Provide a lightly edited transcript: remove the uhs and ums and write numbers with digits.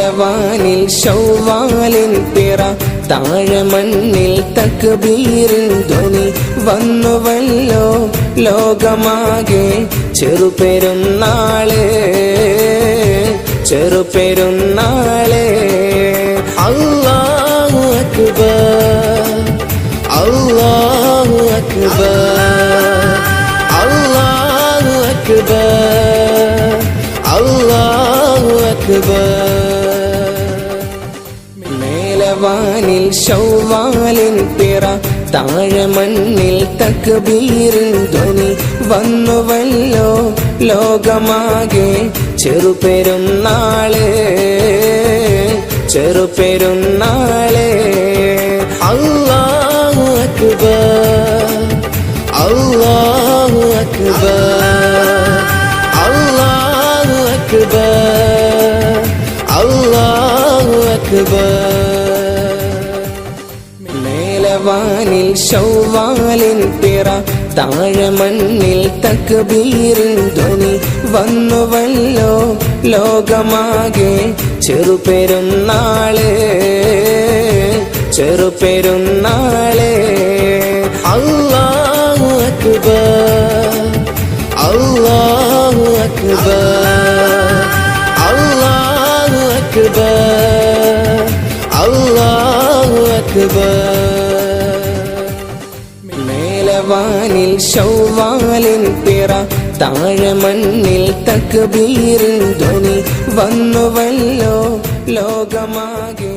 മേലവാനിൽ ശൗവാലിൻ പിറ താഴെ മണ്ണിൽ തക്ബീറിൻ ധ്വനി വന്നുവല്ലോ ലോകമാകെ ചെറുപെരുന്നാള് ചെറുപെരുന്നാള് അല്ലാഹു അക്ബർ അല്ലാഹു അക്ബർ അല്ലാഹു അക്ബർ അല്ലാഹു അക്ബർ മേലവാനിൽ ശൗവാലിൻ പിറ താഴെ മണ്ണിൽ തക്ബീറിൻ ധ്വനി വന്നുവല്ലോ ലോകമാകെ ചെറുപെരുന്നാള് ചെറുപെരുന്നാള് അല്ലാഹു അക്ബർ അല്ലാഹു അക്ബർ അല്ലാഹു അക്ബർ അല്ലാഹു അക്ബർ മേലവാനിൽ ശൗവാലിൻ പിറ താഴെ മണ്ണിൽ തക്ബീറിൻ ധ്വനി വന്നുവല്ലോ ലോകമാകെ ചെറുപെരുന്നാള് ചെറുപെരുന്നാള് അല്ലാഹു അക്ബർ അല്ലാഹു അക്ബർ അല്ലാഹു അക്ബർ അല്ലാഹു അക്ബർ മേലവാനിൽ ശൗവാലിൻ പിറ താഴെ മണ്ണിൽ തക്ബീറിൻ ധ്വനി വന്നുവല്ലോ ലോകമാകെ